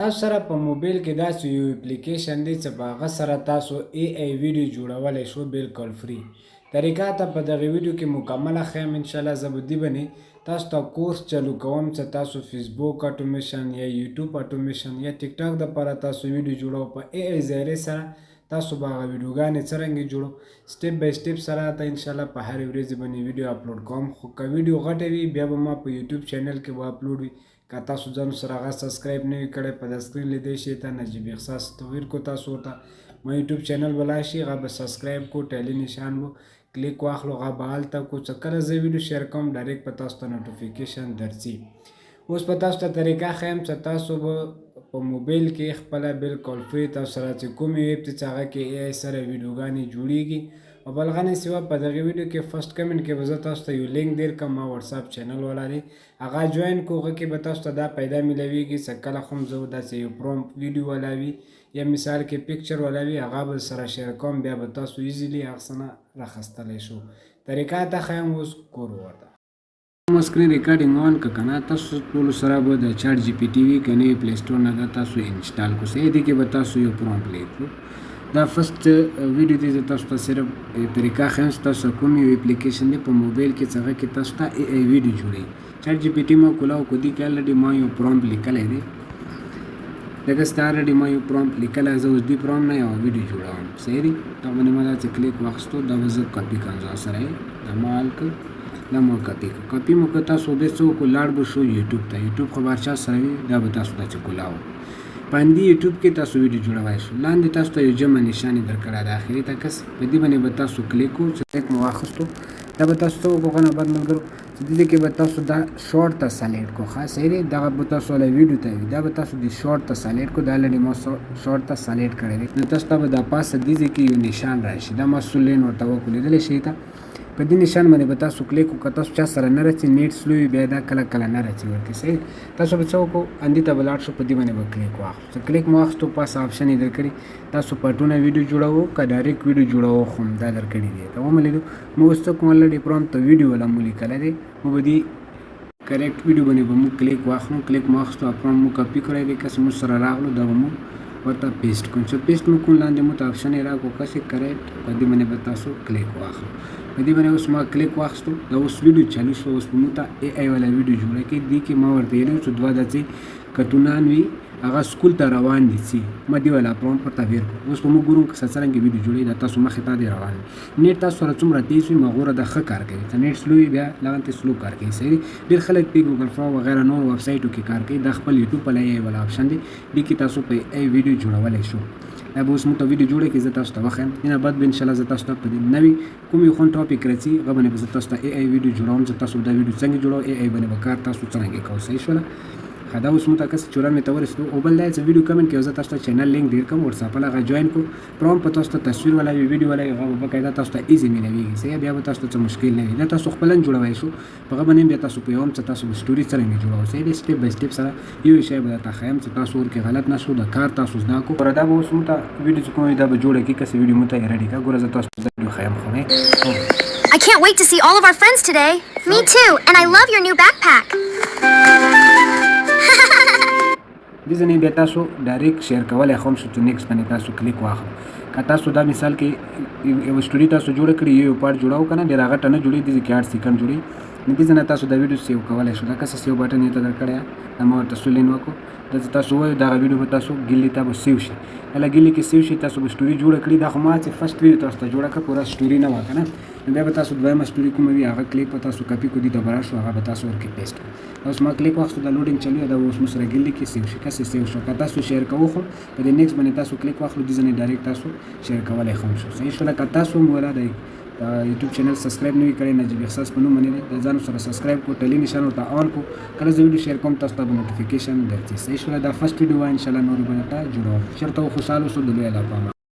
تاسو سره په موبایل کې داسې یو اپلیکیشن دی چې په هغه سره تاسو AI ویډیو جوړولی شو بالکل فری. طریقه ته په دغه ویډیو کې مکمله ښیم انشاءالله. زه به دې باندې تاسو ته کورس چالو کوم چې تاسو فیسبوک اټومیشن یا یوټیوب اټومیشن یا ټیک ټاک دپاره تاسو ویډیو جوړو په AI ذریعې سره تاسو به هغه ویډیوګانې څرنګه جوړو سټیپ بای سټیپ سره ته انشاءالله په هرې ورځې باندې ویډیو اپلوډ کوم. خو که ویډیو غټه وي بیا به ما په یوټیوب چینل کې به اپلوډ وي. که تاسو ځان سره هغه سبسکرایب نه وي کړی په د سکرین لیدی شئ ته نجیب احساس تویر کو تاسو ورته ما یوټیوب چینل به لاړ شي هغه به سبسکرایب کو ټیلی نشان به کلیک واخلو هغه به هلته کو چې کله زه ویډیو شیر کوم ډایرکټ په تاسو ته نوټیفیکیشن درځي. اوس په تاسو ته طریقه ښیم چې تاسو به په موبایل کې خپله بالکل فری تاسو سره چې کومې ویب چې هغه کې AI سره ویډیوګانې جوړیږي او بل غنې سوا په دغه ویډیو کې فرست کمنټ کې به زه تاسو ته یو لینک دیر کوم ما واتساپ چینل والا دی هغه جوین کو هغه کې به تاسو ته دا پیدا میلویږي چې کله خو زه داسې یو پرومپټ ویډیو والا وي یا مثال کې پکچر والا وي هغه به سره شیر کوم بیا به تاسو ایزیلی هغه څه نه راخیستلی شو. طریقه ته ښیم اوس کور ورته مو سکرین ریکارډینګ آن که که نه تاسو ټولو سره به د چاټ جی پی ټي وي که نه پلی سټور نه ده تاسو انسټال کړو. صحیح دی کې به تاسو یو پرومپټ لیکلو. دا فرست ویډیو دی زه تاسو ته صرف طریقه ښیم چې تاسو کوم یو اپلیکیشن دی په موبایل کې چې هغه کې تاسو ته AI ویډیو جوړوي. چاټ جی پی ټي ما کولاو کو دي کې الریډي ما یو پرومپټ لیکلی دی لکه ستا الریډي ما یو پرومپټ لیکلی زه اوس دې پرومپټ نه یوه ویډیو جوړوم. صحیح دی دا باندې ما داسې کلیک واخیستو دا به زه کاپي کړم ځان سره یې دا ما حل کړ دا مو کاپي کړ. کاپي مو کړ تاسو بیا څه وکړو لاړ به شو یوټیوب ته. یوټیوب خو به هر چا سره وي دا به تاسو ته چې کولاو په همدې یوټیوب کې تاسو ویډیو جوړولی شو. لاندې تاسو ته یو جمع نشانې درکړی ده اخري ته کس په دې باندې به تاسو کلیک وکړو چې کلیک مو واخیستو دا به تاسو څه وکړو که نه بد ملګرو چې دې کې به تاسو دا شارټ ته سلیکټ کړو. ښه صحیح دی دغه به تاسو والا ویډیو ته وي دا به تاسو د شارټ ته سلیکټ کړو. دا الریډي ما شارټ ته سلیکټ کړی دی نو تاسو ته به دا پاسه دې ځای کې یو نشان راشي دا ما سولین ورته وکړو لیدلی شئ ته په دې نشان باندې به تاسو کلیک وکړو. که تاسو چا سره نه راځي نیټ سلو وي بیا دا کله کله نه راځي ورکې. صحیح تاسو به څه وکړو همدې ته به لاړ شو په دې باندې به کلیک واخلو. چې کلیک مو واخیستو پاسه آپشن یې درکړي تاسو پټونه ویډیو جوړوو که ډایرکټ ویډیو جوړوو خو دا درکړي دی ته وملیدو مو اوس څه کوم الریډي پرومپټ ته ویډیو والا مو لیکلی دی مو به دې کریکټ ویډیو باندې به مو کلیک واخلو. کلیک مو واخیستو پرومپټ مو کاپي کړی دی کس مو سره راغلو دا به مو ورته پیسټ کړو. چې پیسټ مو کړو لاندې مو ته آپشن یې راکړو کس یې کریکټ په دې باندې به تاسو کلیک واخلو. په دې باندې اوس ما کلیک واخیستو دا اوس ویډیو چالو شو. اوس به مو ته AI والا ویډیو جوړه کړي. دې کې ما ورته ویلي چې دوه داسې کارتونان وي هغه سکول ته روان دي چې ما دې والا پرومپټ ورته ویر کړو. اوس به موږ ګورو که څرنګه ویډیو جوړوي دا تاسو مخې ته دې روان وي. نیټ تاسو سره څومره تیز وي مغوره د ښه کار کوي. که نیټ سلو وي بیا لغونتې سلو کار کوي. صحیح ډېر خلک په ګوګل فارم وغیره نور ویب سایټو کې کار کوي. دا خپل یوټیوب والا AI والا آپشن دی دې کې تاسو په AI ویډیو جوړولی شو. دا به اوس موږ ته ویډیو جوړه کړي زه تاسو ته وښیم. نه بعد به انشاءالله زه تاسو ته په دې نوي کوم یو خوند ټاپک راځي هغه باندې به زه تاسو ته AI ویډیو جوړوم چې تاسو دا ویډیو څنګه جوړوئ AI باندې به کار تاسو څرنګه کوئ. صحیح شوله ښه دا اوس موږ ته کس چوران مې ته ورسېدو او بل دا چې ویډیو کمنټ کې زه تاسو ته چینل لینک ډېر کوم واتساپ والا هغه جوین کړو. پرومپټ په تاسو ته تصویر والا وي ویډیو والا هغه به باقاعده تاسو ته ایزي میلویږي. صحیح بیا به تاسو ته څه مشکل نه وي دا تاسو خپله جوړوی شو په هغه باندې بیا تاسو پوهوم چې تاسو به سټوري څرنګه جوړوئ. صحیح دی سټیپ بای سټیپ سره یو شی به درته ښیم چې تاسو ورکې غلط نه شو د کار تاسو زده کړو. دا به اوس موږ ته ویډیو چې کوم دا به جوړه کړي کسې ویډیو موږ ته یې ریډي کړه. ګوره زه تاسو ته ویډیو ښیم خو I can't wait to see all of our friends today. Me too, and I love your new backpack. دې ځینې بیا تاسو ډایرکټ شیر کولی هم شو چې نیکسټ باندې تاسو کلیک واخلو. که تاسو دا مثال کې یو سټوري تاسو جوړه کړي یو پارټ جوړاو که نه ډېر هغه ټنه جوړي دې کې 8 سیکنډ جوړي نو دې ځینې تاسو دا ویډیو سیو کولی شو. لکه سیو بټن یې ته درکړی دا ما ورته سولین وکړو دا چې تاسو وایو دغه ویډیو به تاسو ګیلې ته به سیو شي. کله ګیلې کې سیو شي تاسو به سټوري جوړه کړي دا خو ما چې فرست ویډیو تاسو ته جوړه کړه پوره سټوري نه وه که نه نو بیا به تاسو دویمه سټوري کومه وي هغه کلیک به تاسو کاپي کړو دې ته به راشو هغه به تاسو ورکې پیسټ کړو. اوس ما کلیک واخیستو دا لوډینګ چلوي دا اوس مو سره ګیلې کې سیو شي کسې سیو شو. که تاسو شیر کوو خو په دې نیکسټ باندې تاسو کلیک واخلو دې ځینې ډایرکټ تاسو شیر کولی هم شو. صحیح شوله که تاسو هم ولا دی یوټیوب چینل سبسکرایب نه وي کړی نجیب احساس په نوم باندې د ځان سره سبسکرایب کړو ټیلی نشان ورته آن کړو کله زه ویډیو شیر کوم تاسو ته به نوټیفیکیشن درځي. صحیح شوله دا فرست ویډیو وه انشاءالله نورې به درته جوړوم. چېرته خوشحاله اوسو د لوی الله په امان.